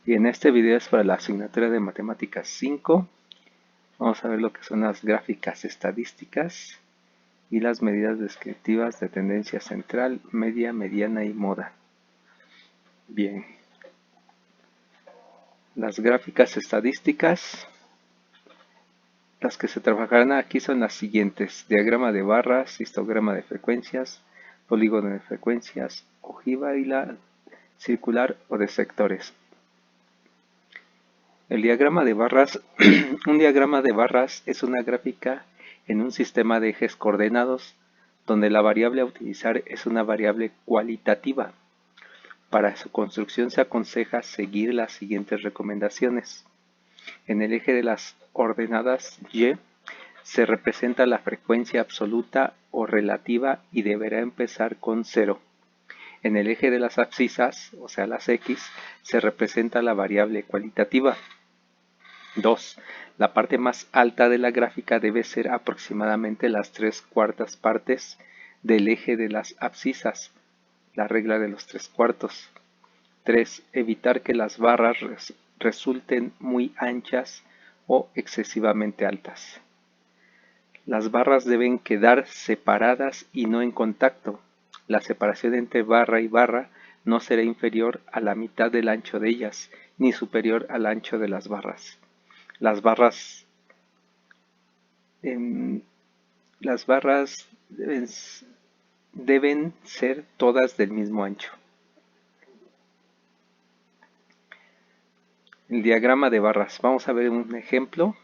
Y en este video es para la asignatura de Matemáticas 5. Vamos a ver lo que son las gráficas estadísticas y las medidas descriptivas de tendencia central, media, mediana y moda. Bien, las gráficas estadísticas, las que se trabajarán aquí son las siguientes: diagrama de barras, histograma de frecuencias, polígono de frecuencias, ojiva y la circular o de sectores. El diagrama de barras, un diagrama de barras es una gráfica en un sistema de ejes coordenados donde la variable a utilizar es una variable cualitativa. Para su construcción se aconseja seguir las siguientes recomendaciones. En el eje de las ordenadas Y se representa la frecuencia absoluta o relativa y deberá empezar con 0. En el eje de las abscisas, o sea las X, se representa la variable cualitativa. 2. La parte más alta de la gráfica debe ser aproximadamente las 3/4 partes del eje de las abscisas, la regla de los 3/4. 3. Evitar que las barras resulten muy anchas o excesivamente altas. Las barras deben quedar separadas y no en contacto. La separación entre barra y barra no será inferior a la mitad del ancho de ellas, ni superior al ancho de las barras. Las barras deben ser todas del mismo ancho. El diagrama de barras. Vamos a ver un ejemplo.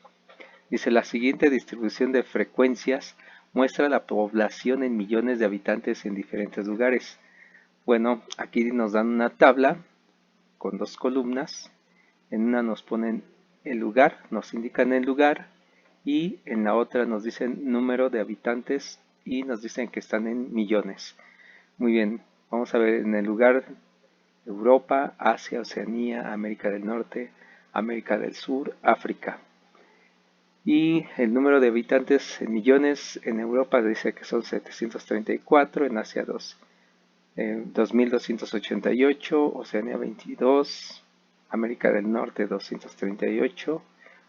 Dice: la siguiente distribución de frecuencias muestra la población en millones de habitantes en diferentes lugares. Bueno, aquí nos dan una tabla con dos columnas. En una nos ponen el lugar, nos indican el lugar, y en la otra nos dicen número de habitantes y nos dicen que están en millones. Muy bien, vamos a ver en el lugar: Europa, Asia, Oceanía, América del Norte, América del Sur, África. Y el número de habitantes en millones en Europa dice que son 734, en Asia 2288, Oceanía 22, América del Norte 238,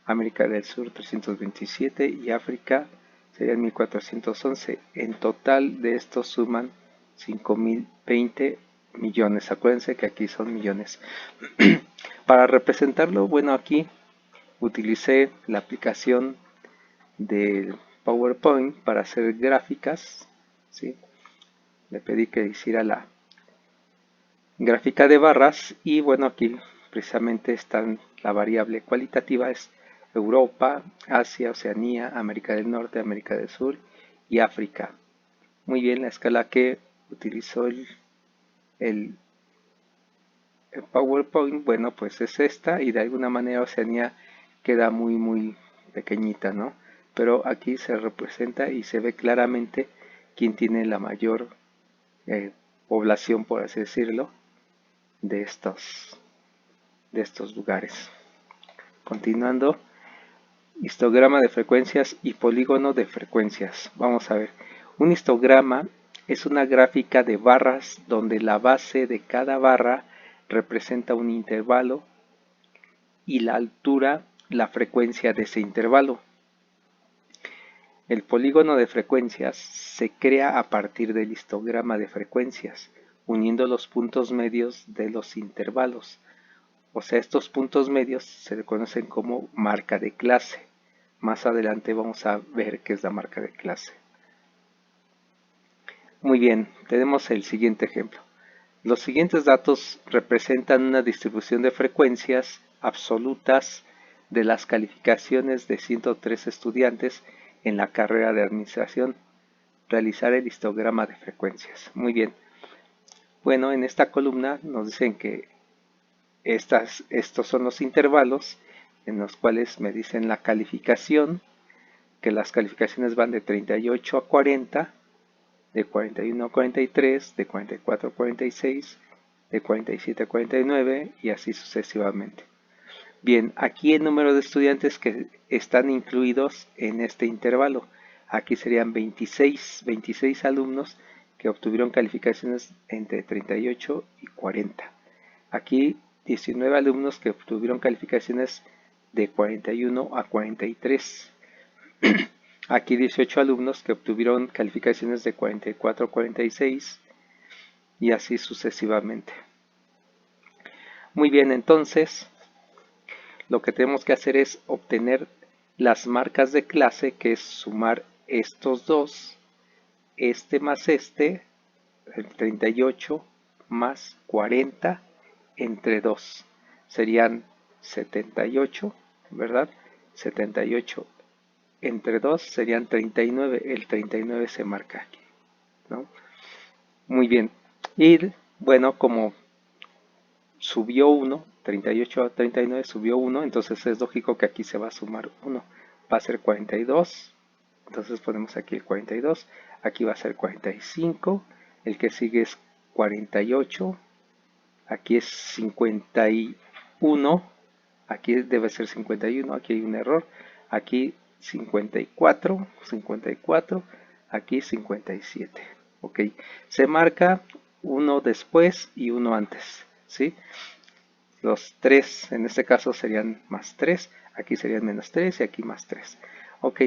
América del Sur 327 y África serían 1411. En total de estos suman 5020 millones. Acuérdense que aquí son millones. Para representarlo, bueno, aquí utilicé la aplicación del PowerPoint para hacer gráficas, ¿sí? Le pedí que hiciera la gráfica de barras y bueno, aquí precisamente están la variable cualitativa, es Europa, Asia, Oceanía, América del Norte, América del Sur y África. Muy bien, la escala que utilizó el PowerPoint, bueno, pues es esta, y de alguna manera Oceanía queda muy pequeñita, ¿no? Pero aquí se representa y se ve claramente quién tiene la mayor población, por así decirlo, de estos lugares. Continuando, histograma de frecuencias y polígono de frecuencias. Vamos a ver, un histograma es una gráfica de barras donde la base de cada barra representa un intervalo y la altura la frecuencia de ese intervalo. El polígono de frecuencias se crea a partir del histograma de frecuencias, uniendo los puntos medios de los intervalos. O sea, estos puntos medios se conocen como marca de clase. Más adelante vamos a ver qué es la marca de clase. Muy bien, tenemos el siguiente ejemplo. Los siguientes datos representan una distribución de frecuencias absolutas de las calificaciones de 103 estudiantes en la carrera de administración. Realizar el histograma de frecuencias. Muy bien. Bueno, en esta columna nos dicen que estos son los intervalos en los cuales me dicen la calificación, que las calificaciones van de 38 a 40, de 41 a 43, de 44 a 46, de 47 a 49 y así sucesivamente. Bien, aquí el número de estudiantes que están incluidos en este intervalo. Aquí serían 26 alumnos que obtuvieron calificaciones entre 38 y 40. Aquí 19 alumnos que obtuvieron calificaciones de 41 a 43. Aquí 18 alumnos que obtuvieron calificaciones de 44 a 46 y así sucesivamente. Muy bien, entonces lo que tenemos que hacer es obtener las marcas de clase, que es sumar estos dos, este más este, el 38 más 40 entre 2. Serían 78, ¿verdad? 78 entre 2 serían 39. El 39 se marca aquí, ¿no? Muy bien. Y bueno, como subió 1, 38 a 39 subió 1, entonces es lógico que aquí se va a sumar 1. Va a ser 42, entonces ponemos aquí el 42, aquí va a ser 45, el que sigue es 48, aquí es 51, aquí debe ser 51, aquí hay un error, aquí 54, 54, aquí 57. Ok, se marca uno después y uno antes, ¿sí? Los 3 en este caso serían más 3, aquí serían menos 3 y aquí más 3. Ok,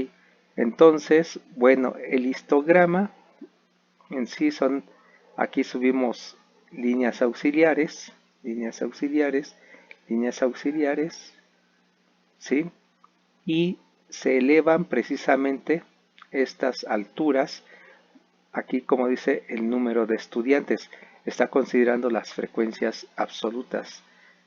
entonces, bueno, el histograma en sí son, aquí subimos líneas auxiliares, líneas auxiliares, líneas auxiliares, ¿sí? Y se elevan precisamente estas alturas. Aquí, como dice, el número de estudiantes está considerando las frecuencias absolutas.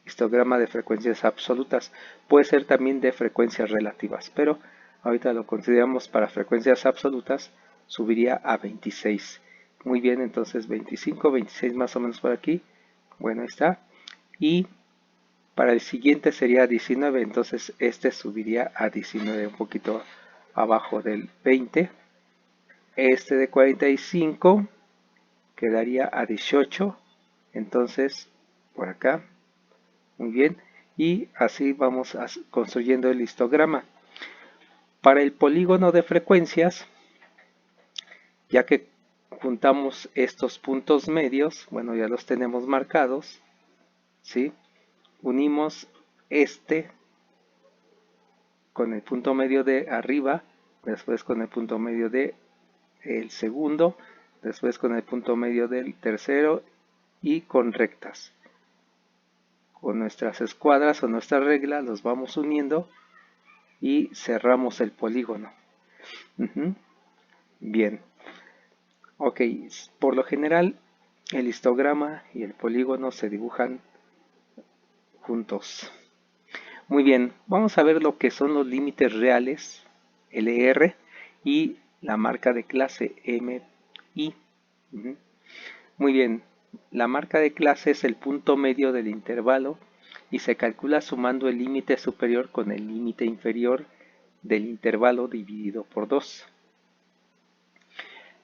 Histograma de frecuencias absolutas. Puede ser también de frecuencias relativas, pero ahorita lo consideramos para frecuencias absolutas, subiría a 26. Muy bien, entonces 25, 26 más o menos por aquí. Bueno, ahí está. Y para el siguiente sería 19, entonces este subiría a 19, un poquito abajo del 20. Este de 45 quedaría a 18, entonces por acá, muy bien, y así vamos construyendo el histograma. Para el polígono de frecuencias, ya que juntamos estos puntos medios, bueno, ya los tenemos marcados, ¿sí? Unimos este con el punto medio de arriba, después con el punto medio de el segundo, después con el punto medio del tercero y con rectas. Con nuestras escuadras o nuestra regla los vamos uniendo y cerramos el polígono. Bien. Ok, por lo general el histograma y el polígono se dibujan juntos. Muy bien, vamos a ver lo que son los límites reales, LR, y la marca de clase MI. Muy bien, la marca de clase es el punto medio del intervalo y se calcula sumando el límite superior con el límite inferior del intervalo dividido por 2.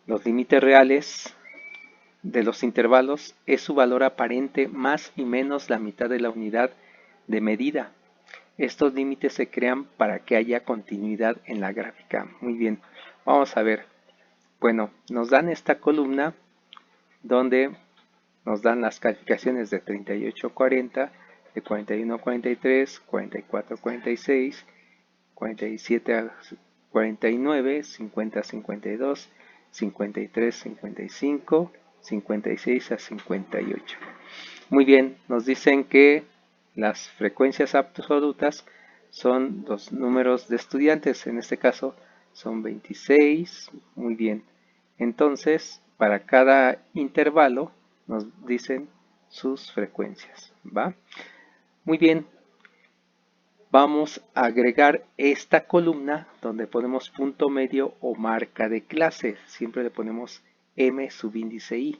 Los límites reales de los intervalos es su valor aparente más y menos la mitad de la unidad de medida. Estos límites se crean para que haya continuidad en la gráfica. Muy bien, vamos a ver. Bueno, nos dan esta columna donde nos dan las calificaciones de 38 a 40, de 41 a 43, 44 a 46, 47 a 49, 50 a 52, 53 a 55, 56 a 58. Muy bien, nos dicen que las frecuencias absolutas son los números de estudiantes, en este caso son 26, muy bien. Entonces, para cada intervalo nos dicen sus frecuencias, ¿va? Muy bien, vamos a agregar esta columna donde ponemos punto medio o marca de clase, siempre le ponemos M subíndice I.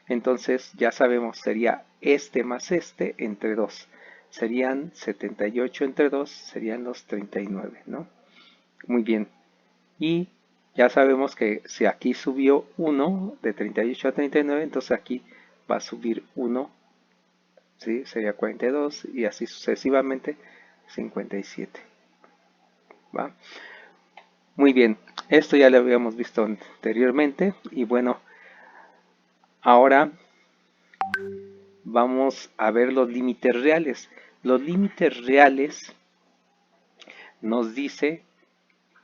Entonces ya sabemos, sería este más este entre 2. Serían 78 entre 2, serían los 39, ¿no? Muy bien. Y ya sabemos que si aquí subió 1 de 38 a 39, entonces aquí va a subir 1, ¿sí? Sería 42 y así sucesivamente 57. ¿Va? Muy bien, esto ya lo habíamos visto anteriormente y bueno, ahora vamos a ver los límites reales. Los límites reales nos dice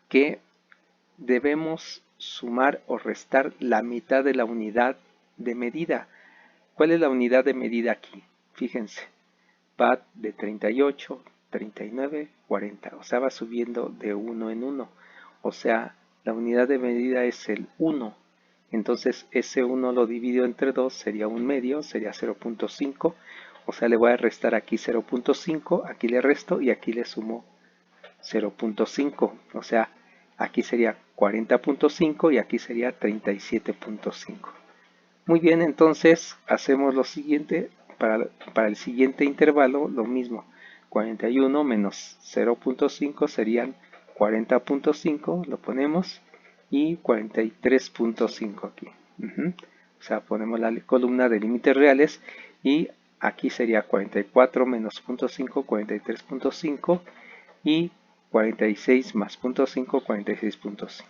que debemos sumar o restar la mitad de la unidad de medida. ¿Cuál es la unidad de medida aquí? Fíjense, va de 38, 39, 40, o sea, va subiendo de 1 en 1. O sea, la unidad de medida es el 1. Entonces, ese 1 lo divido entre 2, sería un medio, sería 0.5. O sea, le voy a restar aquí 0.5, aquí le resto y aquí le sumo 0.5. O sea, aquí sería 40.5 y aquí sería 37.5. Muy bien, entonces hacemos lo siguiente. Para el siguiente intervalo, lo mismo. 41 menos 0.5 serían 40.5, lo ponemos, y 43.5 aquí. O sea, ponemos la columna de límites reales y aquí sería 44 menos 0.5, 43.5 y 46 más 0.5, 46.5.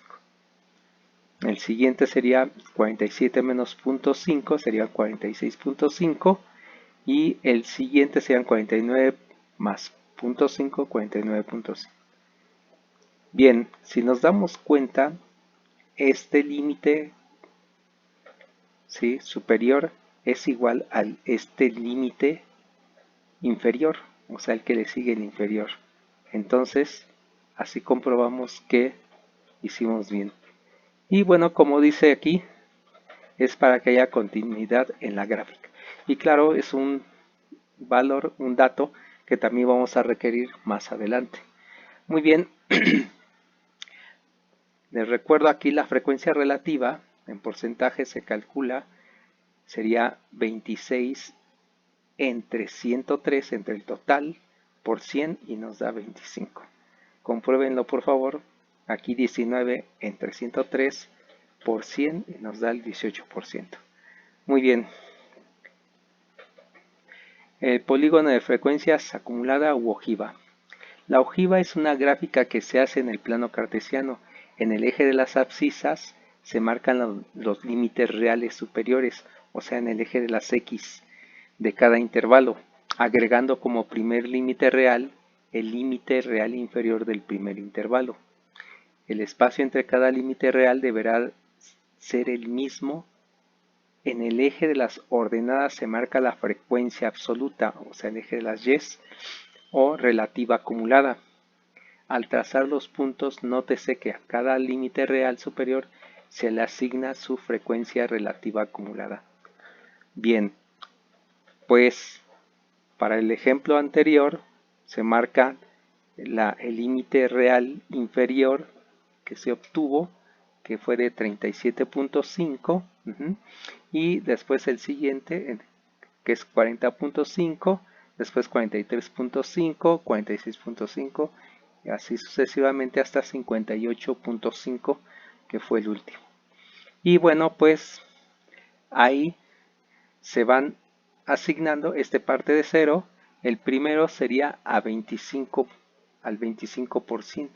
El siguiente sería 47 menos 0.5, sería 46.5. Y el siguiente serían 49 más 0.5, 49.5. Bien, si nos damos cuenta, este límite, ¿sí?, superior es igual a este límite inferior, o sea, el que le sigue el inferior. Entonces, así comprobamos que hicimos bien. Y bueno, como dice aquí, es para que haya continuidad en la gráfica. Y claro, es un valor, un dato que también vamos a requerir más adelante. Muy bien, les recuerdo aquí la frecuencia relativa en porcentaje se calcula, sería 26 entre 103, entre el total, por 100 y nos da 25. Compruébenlo por favor. Aquí 19 entre 103 por 100 y nos da el 18%. Muy bien. El polígono de frecuencias acumulada u ojiva. La ojiva es una gráfica que se hace en el plano cartesiano. En el eje de las abscisas se marcan los límites reales superiores, o sea, en el eje de las X de cada intervalo, agregando como primer límite real el límite real inferior del primer intervalo. El espacio entre cada límite real deberá ser el mismo. En el eje de las ordenadas se marca la frecuencia absoluta, o sea, el eje de las Y, o relativa acumulada. Al trazar los puntos, nótese que a cada límite real superior se le asigna su frecuencia relativa acumulada. Bien, pues para el ejemplo anterior se marca el límite real inferior que se obtuvo, que fue de 37.5, y después el siguiente, que es 40.5, después 43.5, 46.5, y así sucesivamente hasta 58.5, que fue el último. Y bueno, pues ahí se van asignando, este parte de 0, el primero sería a 25, al 25%,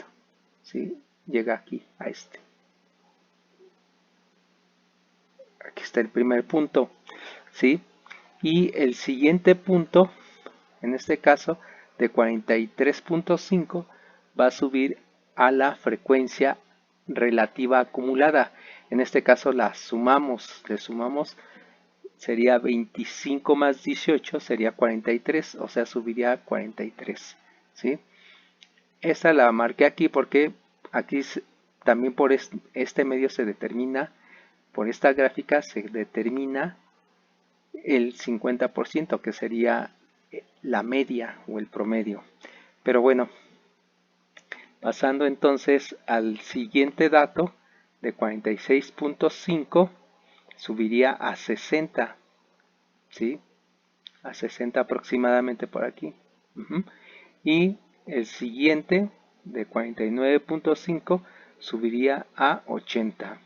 ¿sí? Llega aquí a este. Aquí está el primer punto, ¿sí? Y el siguiente punto, en este caso de 43.5, va a subir a la frecuencia relativa acumulada. En este caso la sumamos, le sumamos, sería 25 más 18, sería 43, o sea, subiría a 43, ¿sí? Esta la marqué aquí porque aquí también por este medio se determina, por esta gráfica se determina el 50%, que sería la media o el promedio. Pero bueno, pasando entonces al siguiente dato de 46.5, subiría a 60, ¿sí? A 60 aproximadamente por aquí. Y el siguiente de 49.5 subiría a 80.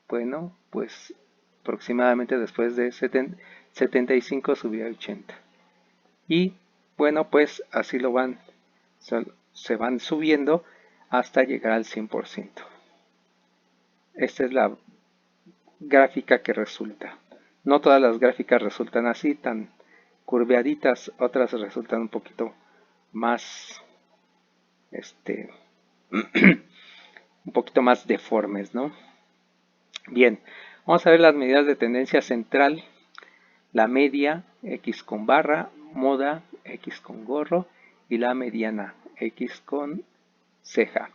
Bueno, pues aproximadamente después de 75 subiría a 80. Y bueno, pues así se van subiendo hasta llegar al 100%. Esta es la gráfica que resulta. No todas las gráficas resultan así, tan curveaditas, otras resultan un poquito más, un poquito más deformes, ¿no? Bien, vamos a ver las medidas de tendencia central, la media, X con barra, moda, X con gorro, y la mediana, X con ceja.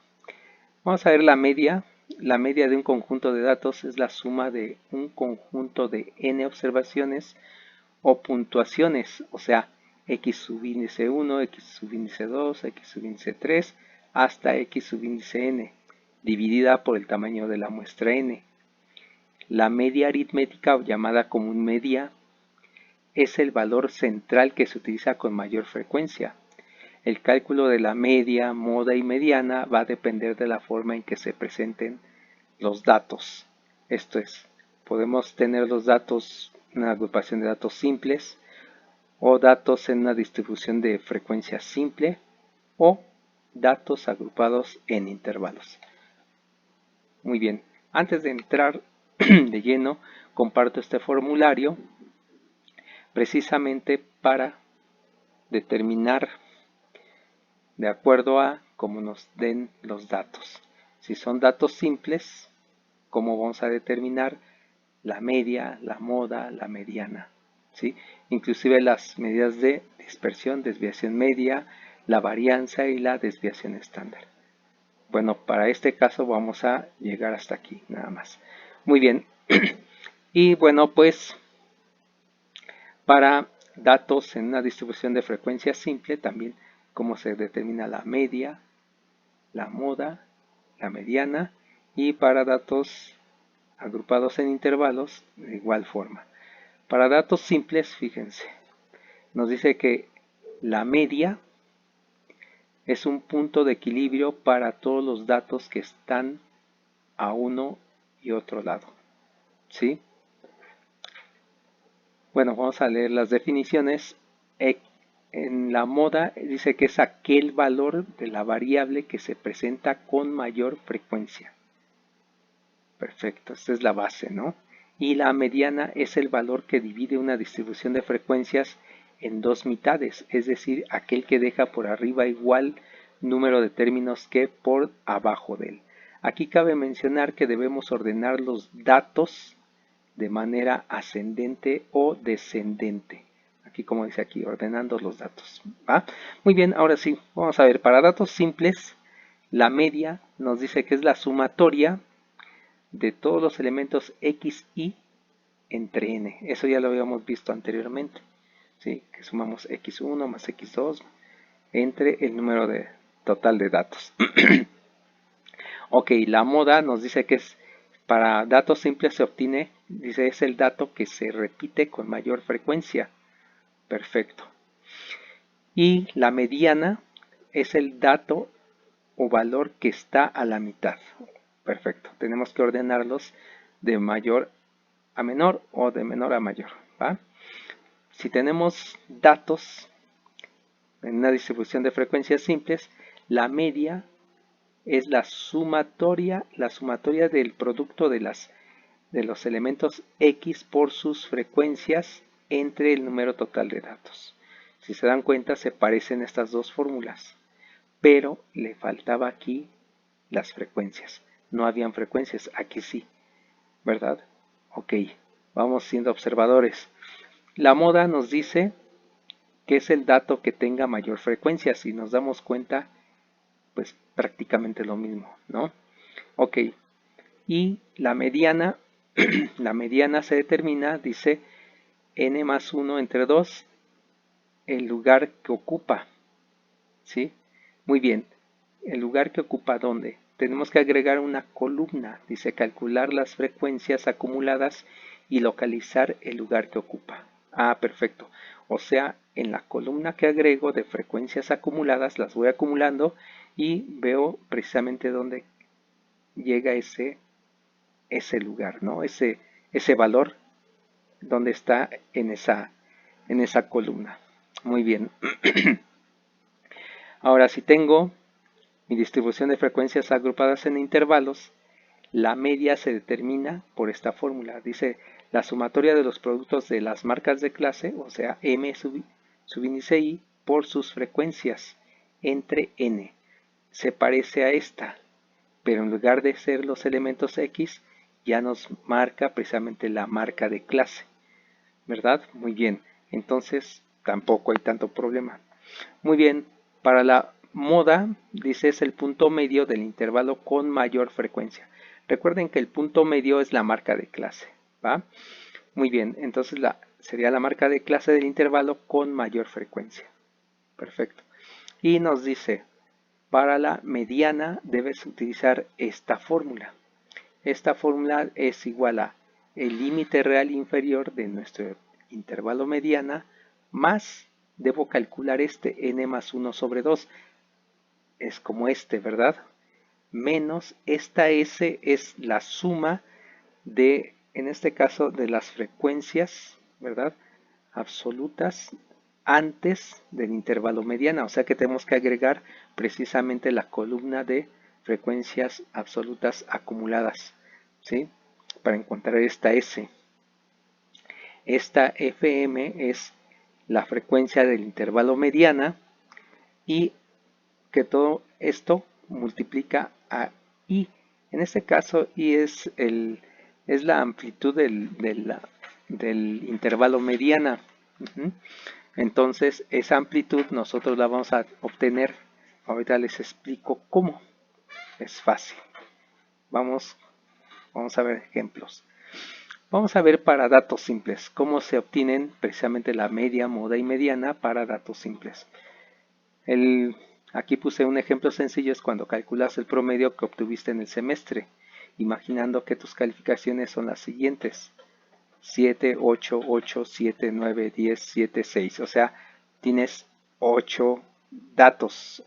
Vamos a ver la media. La media de un conjunto de datos es la suma de un conjunto de n observaciones o puntuaciones, o sea, x subíndice 1, x subíndice 2, x subíndice 3, hasta x subíndice n, dividida por el tamaño de la muestra n. La media aritmética, o llamada común media, es el valor central que se utiliza con mayor frecuencia. El cálculo de la media, moda y mediana va a depender de la forma en que se presenten los datos. Esto es, podemos tener los datos, una agrupación de datos simples, o datos en una distribución de frecuencia simple, o datos agrupados en intervalos. Muy bien, antes de entrar de lleno, comparto este formulario precisamente para determinar de acuerdo a cómo nos den los datos. Si son datos simples, ¿cómo vamos a determinar la media, la moda, la mediana? ¿Sí? Inclusive las medidas de dispersión, desviación media, la varianza y la desviación estándar. Bueno, para este caso vamos a llegar hasta aquí, nada más. Muy bien. Y bueno, pues para datos en una distribución de frecuencia simple, también cómo se determina la media, la moda, la mediana, y para datos agrupados en intervalos de igual forma. Para datos simples, fíjense, nos dice que la media es un punto de equilibrio para todos los datos que están a uno y otro lado. ¿Sí? Bueno, vamos a leer las definiciones. En la moda dice que es aquel valor de la variable que se presenta con mayor frecuencia. Perfecto, esta es la base, ¿no? Y la mediana es el valor que divide una distribución de frecuencias en dos mitades, es decir, aquel que deja por arriba igual número de términos que por abajo de él. Aquí cabe mencionar que debemos ordenar los datos de manera ascendente o descendente. Aquí, como dice aquí, ordenando los datos. ¿Va? Muy bien, ahora sí, vamos a ver, para datos simples, la media nos dice que es la sumatoria de todos los elementos x, y entre n. Eso ya lo habíamos visto anteriormente. ¿Sí? Que sumamos x1 más x2 entre el número total de datos. Ok, la moda nos dice que es para datos simples se obtiene, dice, es el dato que se repite con mayor frecuencia. Perfecto. Y la mediana es el dato o valor que está a la mitad. Perfecto. Tenemos que ordenarlos de mayor a menor o de menor a mayor. ¿Va? Si tenemos datos en una distribución de frecuencias simples, la media es la sumatoria del producto de los elementos x por sus frecuencias entre el número total de datos. Si se dan cuenta, se parecen estas dos fórmulas, pero le faltaba aquí las frecuencias. No habían frecuencias, aquí sí, ¿verdad? Ok, vamos siendo observadores. La moda nos dice que es el dato que tenga mayor frecuencia. Si nos damos cuenta, pues prácticamente lo mismo, ¿no? Ok, y la mediana, la mediana se determina, dice, n más 1 entre 2, el lugar que ocupa, ¿sí? Muy bien, el lugar que ocupa, ¿dónde? Tenemos que agregar una columna, dice, calcular las frecuencias acumuladas y localizar el lugar que ocupa. Ah, perfecto. O sea, en la columna que agrego de frecuencias acumuladas, las voy acumulando y veo precisamente dónde llega ese lugar, ¿no? Ese valor donde está en esa columna. Muy bien. Ahora, si tengo mi distribución de frecuencias agrupadas en intervalos, La media se determina por esta fórmula. Dice la sumatoria de los productos de las marcas de clase, o sea, M subíndice I, por sus frecuencias entre N. Se parece a esta, pero en lugar de ser los elementos X, ya nos marca precisamente la marca de clase, ¿verdad? Muy bien, entonces tampoco hay tanto problema. Muy bien, para la moda, dice, es el punto medio del intervalo con mayor frecuencia. Recuerden que el punto medio es la marca de clase, ¿va? Muy bien, entonces sería la marca de clase del intervalo con mayor frecuencia. Perfecto. Y nos dice, para la mediana debes utilizar esta fórmula. Esta fórmula es igual a el límite real inferior de nuestro intervalo mediana más, debo calcular este n más 1 sobre 2, es como este, ¿verdad? Menos esta s es la suma de, en este caso, de las frecuencias, ¿verdad? Absolutas antes del intervalo mediana, o sea que tenemos que agregar precisamente la columna de frecuencias absolutas acumuladas, ¿sí? Para encontrar esta S. Esta FM es la frecuencia del intervalo mediana y que todo esto multiplica a I. En este caso, I es la amplitud del intervalo mediana. Entonces, esa amplitud nosotros la vamos a obtener. Ahorita les explico cómo. Es fácil. Vamos a ver ejemplos. Vamos a ver para datos simples, cómo se obtienen precisamente la media, moda y mediana para datos simples. Aquí puse un ejemplo sencillo, es cuando calculas el promedio que obtuviste en el semestre, imaginando que tus calificaciones son las siguientes: 7, 8, 8, 7, 9, 10, 7, 6. O sea, tienes 8 datos.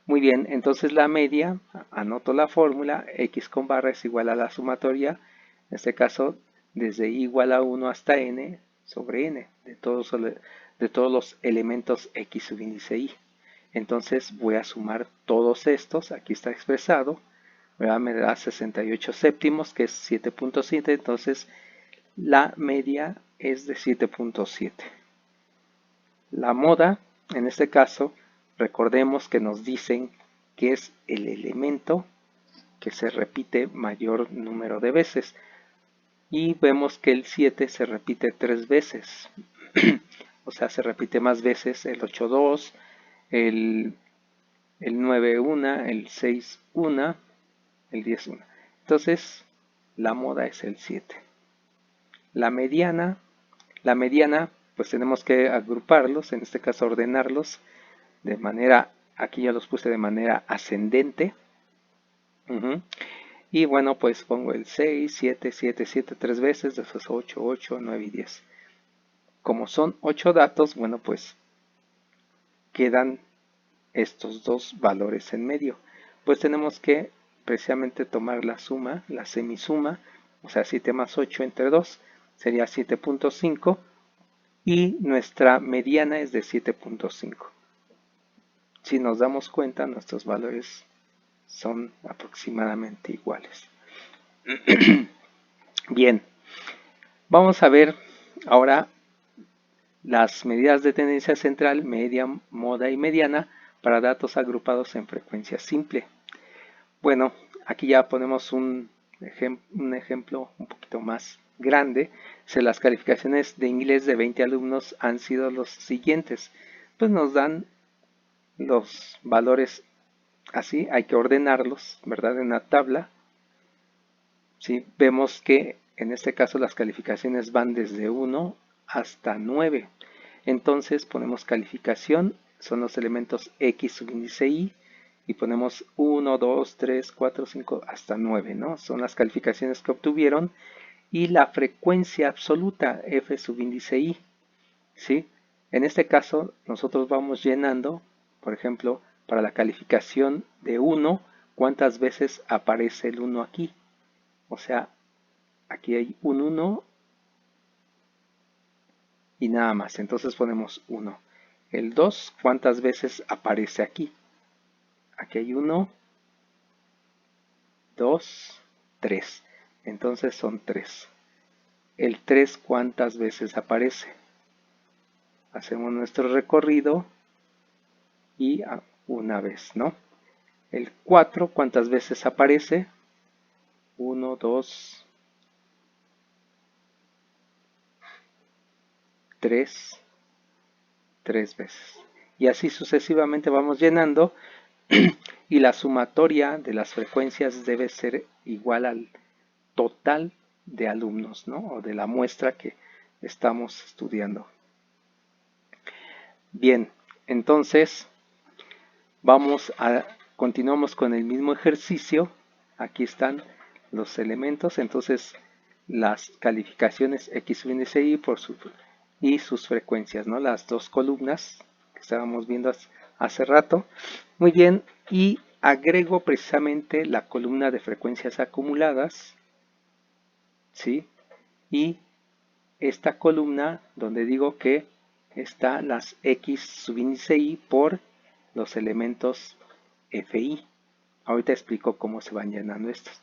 Muy bien, entonces la media, anoto la fórmula, x con barra es igual a la sumatoria, en este caso, desde i igual a 1 hasta n sobre n, de todos los elementos x subíndice i. Entonces voy a sumar todos estos, aquí está expresado, me da 68 séptimos, que es 7.7, entonces la media es de 7.7. La moda, en este caso, recordemos que nos dicen que es el elemento que se repite mayor número de veces. Y vemos que el 7 se repite 3 veces. O sea, se repite más veces el 8, 2, el 9, 1, el 6, 1, el 10, 1. Entonces, la moda es el 7. La mediana, pues tenemos que agruparlos, en este caso ordenarlos de manera, aquí ya los puse de manera ascendente. Y bueno, pues pongo el 6, 7, 7, 7 3 veces, después 8, 8, 9 y 10. Como son 8 datos, bueno, pues quedan estos dos valores en medio. Pues tenemos que precisamente tomar la suma, la semisuma, o sea, 7 más 8 entre 2 sería 7.5 y nuestra mediana es de 7.5. Si nos damos cuenta, nuestros valores son aproximadamente iguales. Bien, vamos a ver ahora las medidas de tendencia central, media, moda y mediana para datos agrupados en frecuencia simple. Bueno, aquí ya ponemos un ejemplo un poquito más grande. Si las calificaciones de inglés de 20 alumnos han sido los siguientes, pues nos dan los valores así, hay que ordenarlos, ¿verdad? En una tabla. ¿Sí? Vemos que en este caso las calificaciones van desde 1 hasta 9. Entonces ponemos calificación, son los elementos x subíndice i, y ponemos 1, 2, 3, 4, 5 hasta 9, ¿no? Son las calificaciones que obtuvieron, y la frecuencia absoluta f subíndice i, ¿sí? En este caso nosotros vamos llenando, por ejemplo, para la calificación de 1, ¿cuántas veces aparece el 1 aquí? O sea, aquí hay un 1 y nada más. Entonces ponemos 1. El 2, ¿cuántas veces aparece aquí? Aquí hay 1, 2 3. Entonces son 3. El 3, ¿cuántas veces aparece? Hacemos nuestro recorrido y una vez, ¿no? El 4, ¿cuántas veces aparece? 1, 2, 3, 3 veces. Y así sucesivamente vamos llenando y la sumatoria de las frecuencias debe ser igual al total de alumnos, ¿no? O de la muestra que estamos estudiando. Bien, entonces continuamos con el mismo ejercicio. Aquí están los elementos, entonces las calificaciones X índice Y y sus frecuencias, ¿no? Las dos columnas que estábamos viendo hace rato. Muy bien, y agrego precisamente la columna de frecuencias acumuladas, ¿sí? Y esta columna donde digo que está las X subíndice Y por los elementos FI. Ahorita explico cómo se van llenando estos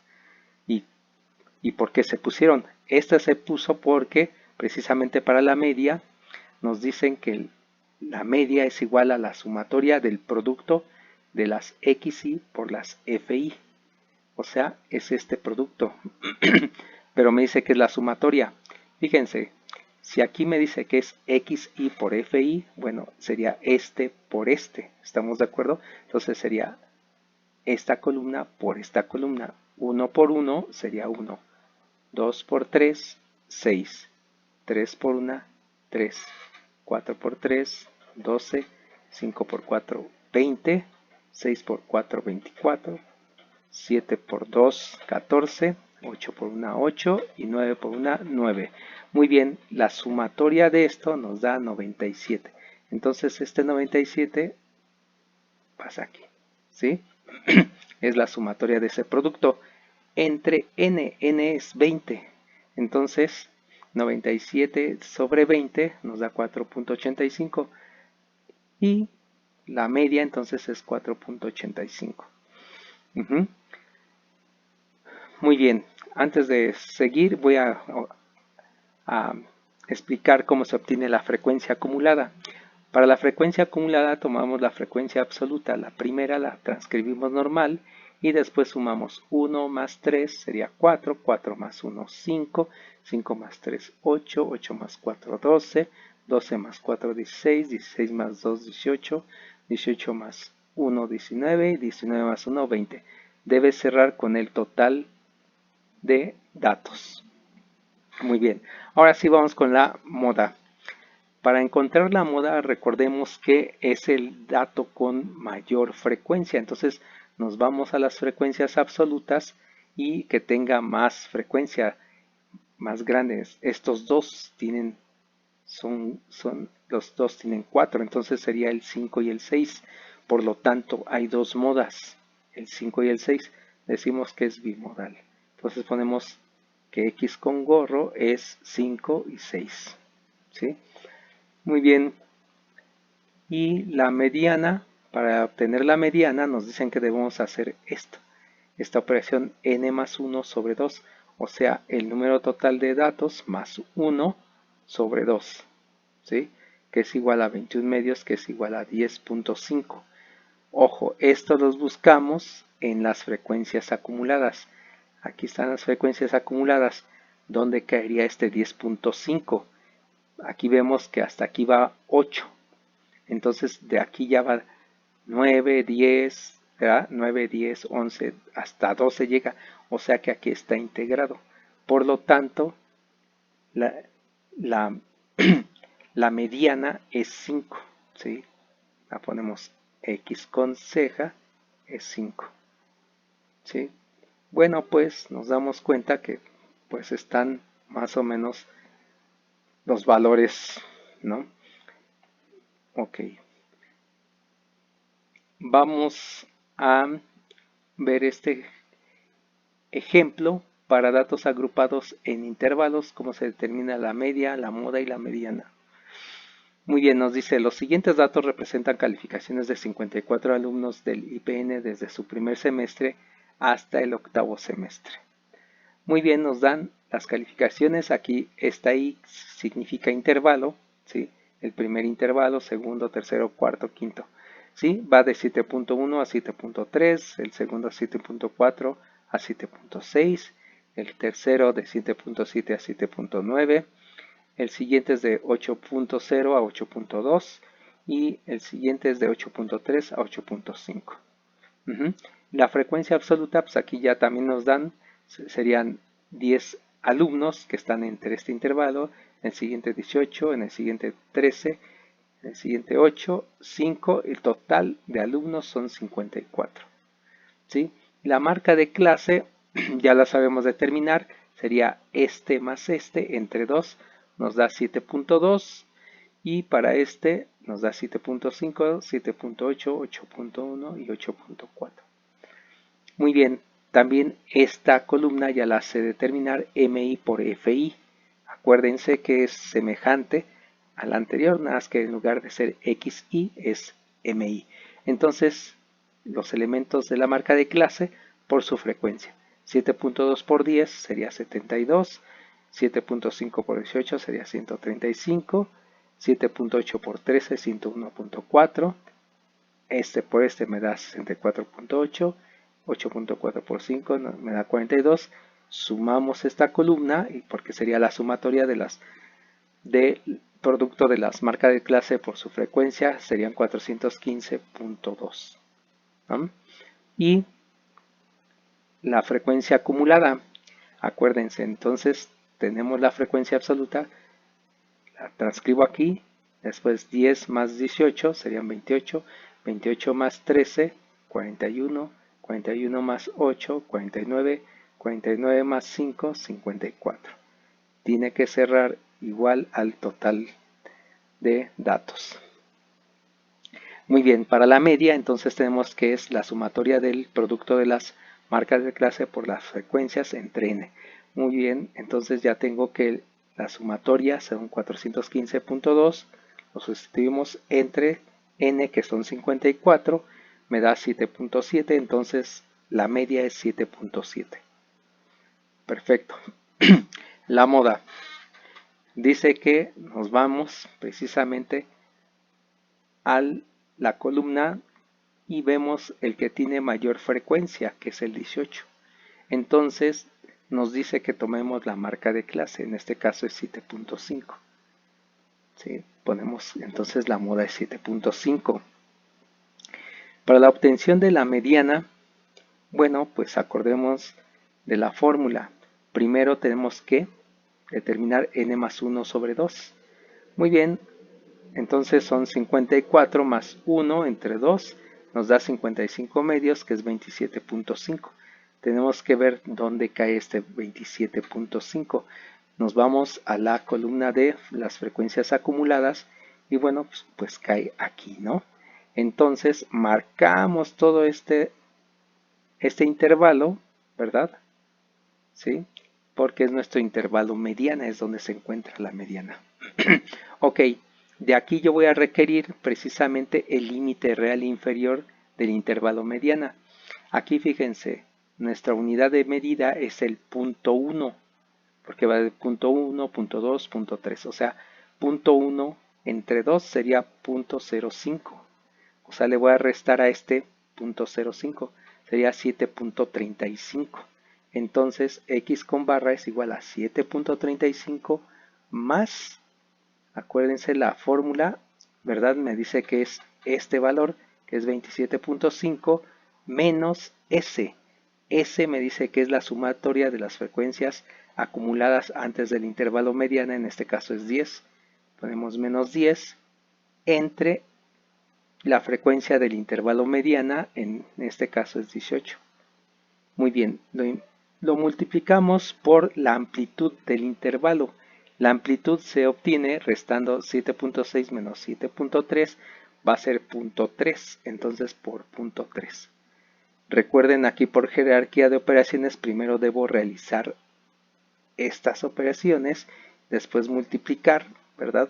y por qué se pusieron. Esta se puso porque precisamente para la media nos dicen que la media es igual a la sumatoria del producto de las XI por las FI. O sea, es este producto. Pero me dice que es la sumatoria. Fíjense, si aquí me dice que es XI por FI, bueno, sería este por este. ¿Estamos de acuerdo? Entonces sería esta columna por esta columna. 1 por 1 sería 1. 2 por 3, 6. 3 por 1, 3. 4 por 3, 12. 5 por 4, 20. 6 por 4, 24. 7 por 2, 14. 8 por 1, 8. Y 9 por 1, 9. Muy bien, la sumatoria de esto nos da 97. Entonces este 97 pasa aquí, ¿sí? Es la sumatoria de ese producto entre n es 20. Entonces 97 sobre 20 nos da 4.85 y la media entonces es 4.85. Muy bien, antes de seguir voy a explicar cómo se obtiene la frecuencia acumulada. Para la frecuencia acumulada tomamos la frecuencia absoluta, la primera la transcribimos normal y después sumamos 1 más 3 sería 4, 4 más 1 5, 5 más 3 8, 8 más 4 12, 12 más 4 16, 16 más 2 18, 18 más 1 19, 19 más 1 20. Debe cerrar con el total de datos. Muy bien, ahora sí vamos con la moda. Para encontrar la moda, recordemos que es el dato con mayor frecuencia. Entonces nos vamos a las frecuencias absolutas y que tenga más frecuencia, más grandes. Estos dos tienen, los dos tienen 4, entonces sería el 5 y el 6. Por lo tanto, hay dos modas, el 5 y el 6. Decimos que es bimodal. Entonces ponemos que X con gorro es 5 y 6. ¿Sí? Muy bien. Y la mediana, para obtener la mediana nos dicen que debemos hacer esta operación n más 1 sobre 2, o sea, el número total de datos más 1 sobre 2, ¿sí? Que es igual a 21 medios, que es igual a 10.5. Ojo, esto los buscamos en las frecuencias acumuladas. Aquí están las frecuencias acumuladas. ¿Dónde caería este 10.5? Aquí vemos que hasta aquí va 8. Entonces de aquí ya va 9, 10, ¿verdad? 9, 10, 11, hasta 12 llega. O sea que aquí está integrado. Por lo tanto, la mediana es 5. ¿Sí? La ponemos X con ceja, es 5. ¿Sí? Bueno, pues nos damos cuenta que pues están más o menos los valores, ¿no? Ok. Vamos a ver este ejemplo para datos agrupados en intervalos, cómo se determina la media, la moda y la mediana. Muy bien, nos dice, los siguientes datos representan calificaciones de 54 alumnos del IPN desde su primer semestre hasta el octavo semestre. Muy bien, nos dan las calificaciones. Aquí esta I significa intervalo, ¿sí? El primer intervalo, segundo, tercero, cuarto, quinto. ¿Sí? Va de 7.1 a 7.3, el segundo a 7.4 a 7.6, el tercero de 7.7 a 7.9, el siguiente es de 8.0 a 8.2 y el siguiente es de 8.3 a 8.5. La frecuencia absoluta, pues aquí ya también nos dan, serían 10 alumnos que están entre este intervalo, en el siguiente 18, en el siguiente 13, en el siguiente 8, 5, el total de alumnos son 54. ¿Sí? La marca de clase ya la sabemos determinar, sería este más este entre 2 nos da 7.2 y para este nos da 7.5, 7.8, 8.1 y 8.4. Muy bien, también esta columna ya la sé determinar MI por FI. Acuérdense que es semejante a la anterior, nada más que en lugar de ser XI es MI. Entonces, los elementos de la marca de clase por su frecuencia. 7.2 por 10 sería 72, 7.5 por 18 sería 135, 7.8 por 13 101.4, este por este me da 64.8, 8.4 por 5 me da 42. Sumamos esta columna porque sería la sumatoria del producto de las marcas de clase por su frecuencia, serían 415.2. ¿no? Y la frecuencia acumulada, acuérdense, entonces tenemos la frecuencia absoluta, la transcribo aquí, después 10 más 18 serían 28, 28 más 13, 41, 41 más 8, 49, 49 más 5, 54. Tiene que cerrar igual al total de datos. Muy bien, para la media entonces tenemos que es la sumatoria del producto de las marcas de clase por las frecuencias entre n. Muy bien, entonces ya tengo que la sumatoria son 415.2, lo sustituimos entre n que son 54, me da 7.7, entonces la media es 7.7. Perfecto. La moda dice que nos vamos precisamente a la columna y vemos el que tiene mayor frecuencia, que es el 18. Entonces nos dice que tomemos la marca de clase, en este caso es 7.5. ¿Sí? Ponemos entonces la moda es 7.5. Para la obtención de la mediana, bueno, pues acordemos de la fórmula. Primero tenemos que determinar n más 1 sobre 2. Muy bien, entonces son 54 más 1 entre 2 nos da 55 medios, que es 27.5. Tenemos que ver dónde cae este 27.5. Nos vamos a la columna de las frecuencias acumuladas y bueno, pues cae aquí, ¿no? Entonces marcamos todo este intervalo, ¿verdad? ¿Sí? Porque es nuestro intervalo mediana, es donde se encuentra la mediana. Ok, de aquí yo voy a requerir precisamente el límite real inferior del intervalo mediana. Aquí fíjense, nuestra unidad de medida es el punto 1, porque va de punto 1, punto 2, punto 3. O sea, punto 1 entre 2 sería punto 0,5. O sea, le voy a restar a este punto 0,5. Sería 7.35. Entonces, x con barra es igual a 7.35 más, acuérdense la fórmula, ¿verdad? Me dice que es este valor, que es 27.5, menos S. S me dice que es la sumatoria de las frecuencias acumuladas antes del intervalo mediana, en este caso es 10. Ponemos menos 10 entre la frecuencia del intervalo mediana, en este caso es 18. Muy bien, lo multiplicamos por la amplitud del intervalo. La amplitud se obtiene restando 7.6 menos 7.3, va a ser 0.3, entonces por 0.3. Recuerden, aquí por jerarquía de operaciones primero debo realizar estas operaciones, después multiplicar, ¿verdad?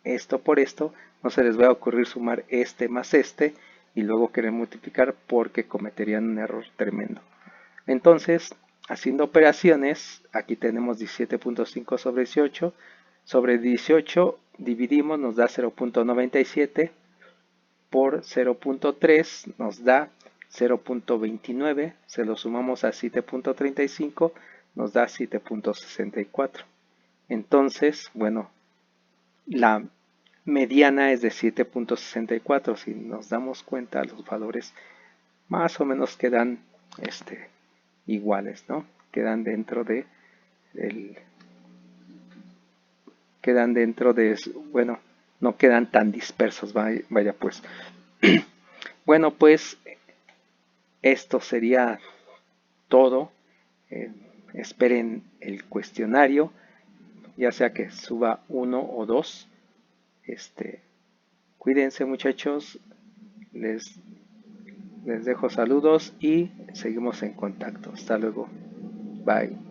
Esto por esto, no se les va a ocurrir sumar este más este y luego querer multiplicar porque cometerían un error tremendo. Entonces, haciendo operaciones, aquí tenemos 17.5 sobre 18. Sobre 18 dividimos, nos da 0.97 por 0.3 nos da 0.29, se lo sumamos a 7.35, nos da 7.64. Entonces, bueno, la mediana es de 7.64. Si nos damos cuenta, los valores más o menos quedan iguales, ¿no? Quedan dentro de el, quedan dentro de, bueno, no quedan tan dispersos, vaya pues. Bueno, pues esto sería todo. Eh, esperen el cuestionario, ya sea que suba uno o dos. Cuídense muchachos, les, les dejo saludos y seguimos en contacto. Hasta luego. Bye.